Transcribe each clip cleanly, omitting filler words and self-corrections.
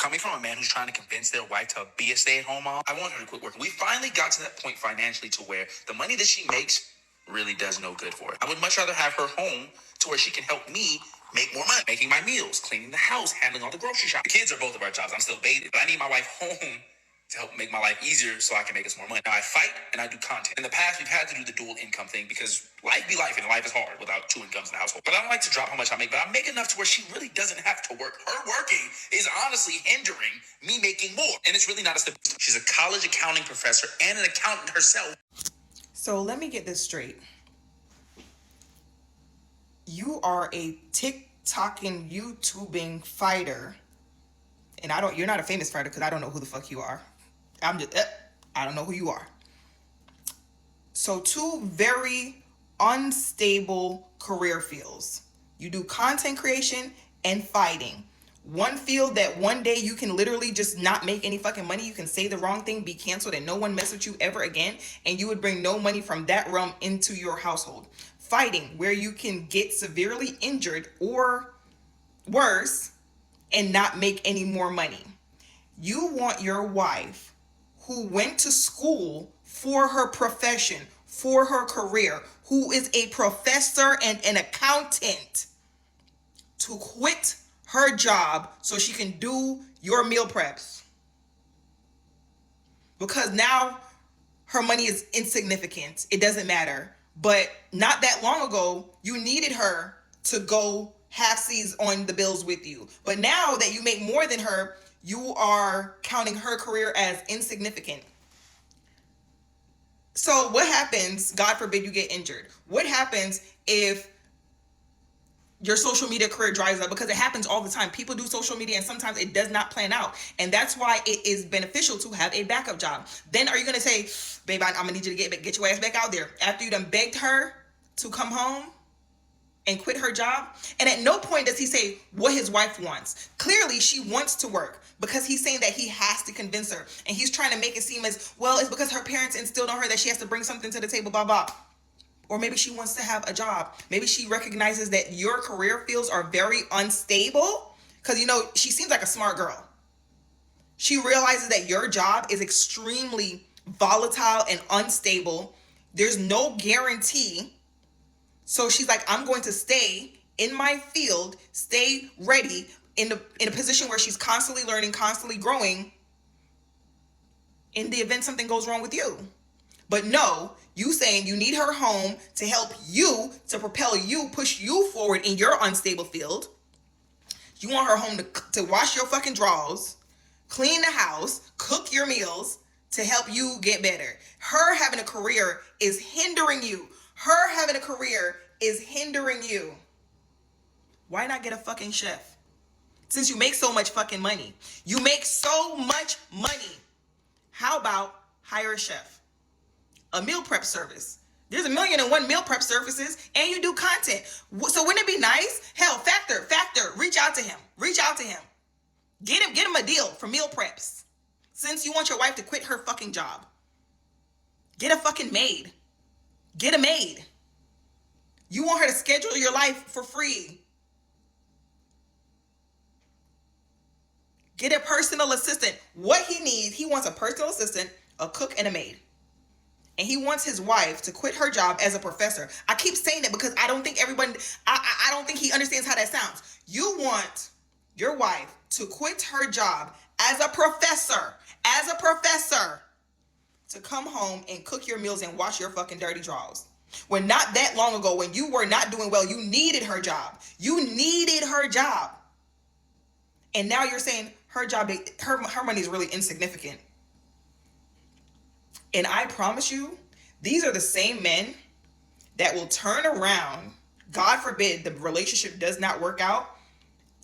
coming from a man who's trying to convince their wife to be a stay-at-home mom, I want her to quit working. We finally got to that point financially to where the money that she makes really does no good for her. I would much rather have her home to where she can help me make more money, making my meals, cleaning the house, handling all the grocery shopping. The kids are both of our jobs. I'm still bathing, but I need my wife home to help make my life easier so I can make us more money. Now I fight and I do content. In the past, we've had to do the dual income thing because life be life and life is hard without two incomes in the household. But I don't like to drop how much I make, but I make enough to where she really doesn't have to work. Her working is honestly hindering me making more. And it's really not a step. She's a college accounting professor and an accountant herself. So let me get this straight. You are a TikToking, YouTubing fighter. And you're not a famous fighter because I don't know who the fuck you are. I don't know who you are. So two very unstable career fields. You do content creation and fighting. One field that one day you can literally just not make any fucking money. You can say the wrong thing, be canceled, and no one mess with you ever again. And you would bring no money from that realm into your household. Fighting, where you can get severely injured or worse and not make any more money. You want your wife who went to school for her profession, for her career, who is a professor and an accountant, to quit her job so she can do your meal preps. Because now her money is insignificant. It doesn't matter. But not that long ago, you needed her to go half-seas on the bills with you. But now that you make more than her, you are counting her career as insignificant. So what happens, God forbid you get injured? What happens if your social media career dries up? Because it happens all the time. People do social media and sometimes it does not plan out. And that's why it is beneficial to have a backup job. Then are you going to say, babe, I'm going to need you to get your ass back out there after you done begged her to come home and quit her job? And at no point does he say what his wife wants. Clearly, she wants to work because he's saying that he has to convince her. And he's trying to make it seem as, well, it's because her parents instilled on her that she has to bring something to the table, blah, blah. Or maybe she wants to have a job. Maybe she recognizes that your career fields are very unstable. Because, she seems like a smart girl. She realizes that your job is extremely volatile and unstable. There's no guarantee. So she's like, I'm going to stay in my field, stay ready in a position where she's constantly learning, constantly growing in the event something goes wrong with you. But no, you saying you need her home to help you, to propel you, push you forward in your unstable field. You want her home to wash your fucking drawers, clean the house, cook your meals to help you get better. Her having a career is hindering you. Her having a career is hindering you. Why not get a fucking chef? Since you make so much fucking money. You make so much money. How about hire a chef? A meal prep service. There's 1,000,001 meal prep services and you do content. So wouldn't it be nice? Hell, Factor, reach out to him. Get him a deal for meal preps. Since you want your wife to quit her fucking job. Get a fucking maid. Get a maid. You want her to schedule your life for free. Get a personal assistant. What he needs, he wants a personal assistant, a cook, and a maid. And he wants his wife to quit her job as a professor. I keep saying that because I don't think I don't think he understands how that sounds. You want your wife to quit her job as a professor, to come home and cook your meals and wash your fucking dirty drawers. When not that long ago, when you were not doing well, you needed her job. And now you're saying her job, her money is really insignificant. And I promise you, these are the same men that will turn around, God forbid the relationship does not work out,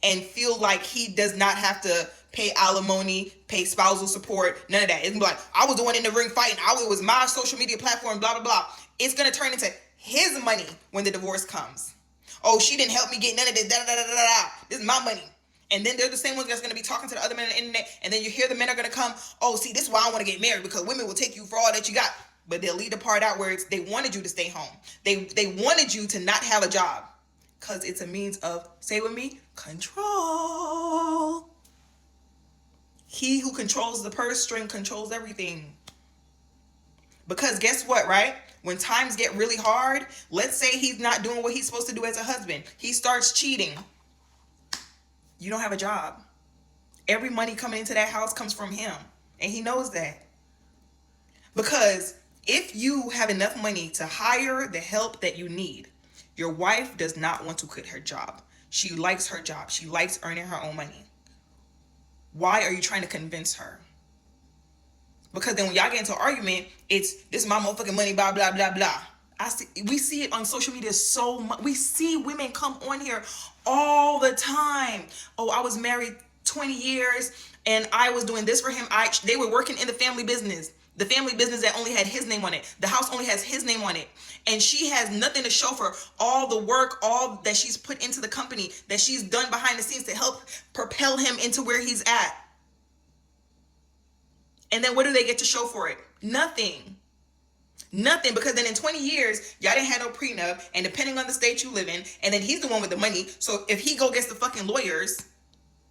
and feel like he does not have to pay alimony, pay spousal support, none of that. It's like, I was the one in the ring fighting. It was my social media platform, blah, blah, blah. It's going to turn into his money when the divorce comes. Oh, she didn't help me get none of this, da, da, da, da, da. This is my money. And then they're the same ones that's going to be talking to the other men on the internet. And then you hear the men are going to come, oh, see, this is why I want to get married, because women will take you for all that you got. But they'll leave the part out where they wanted you to stay home. They wanted you to not have a job. Because it's a means of, say with me, control. He who controls the purse string controls everything. Because guess what, right? When times get really hard, let's say he's not doing what he's supposed to do as a husband. He starts cheating. You don't have a job. Every money coming into that house comes from him. And he knows that. Because if you have enough money to hire the help that you need, your wife does not want to quit her job. She likes her job. She likes earning her own money. Why are you trying to convince her? Because then when y'all get into an argument, it's, this is my motherfucking money, blah, blah, blah, blah. We see it on social media so much. We see women come on here all the time. Oh, I was married 20 years and I was doing this for him. They were working in the family business. The family business that only had his name on it. The house only has his name on it. And she has nothing to show for all the work, all that she's put into the company, that she's done behind the scenes to help propel him into where he's at. And then what do they get to show for it? Nothing. Nothing. Because then in 20 years, y'all didn't have no prenup. And depending on the state you live in, and then he's the one with the money. So if he go gets the fucking lawyers,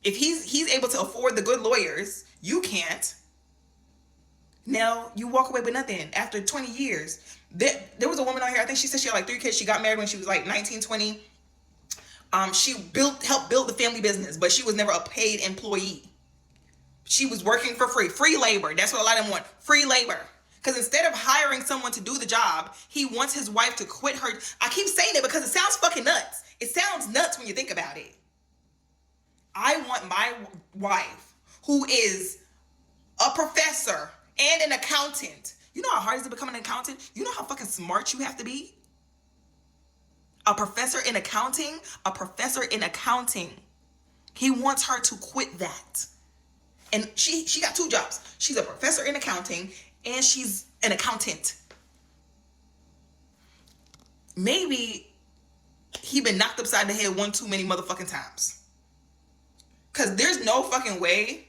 if he's able to afford the good lawyers, you can't. Now you walk away with nothing after 20 years. There was a woman on here, I think she said she had like 3 kids. She got married when she was like 19, 20. She helped build the family business, but she was never a paid employee. She was working for free. Free labor. That's what a lot of them want. Free labor. Because instead of hiring someone to do the job, he wants his wife to quit her. I keep saying it because it sounds fucking nuts. It sounds nuts when you think about it. I want my wife, who is a professor and an accountant. You know how hard it is to become an accountant? You know how fucking smart you have to be? A professor in accounting? A professor in accounting. He wants her to quit that. And she got 2 jobs. She's a professor in accounting and she's an accountant. Maybe he been knocked upside the head one too many motherfucking times. Because there's no fucking way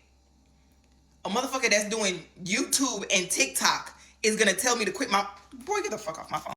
a motherfucker that's doing YouTube and TikTok is going to tell me to quit my... Boy, get the fuck off my phone.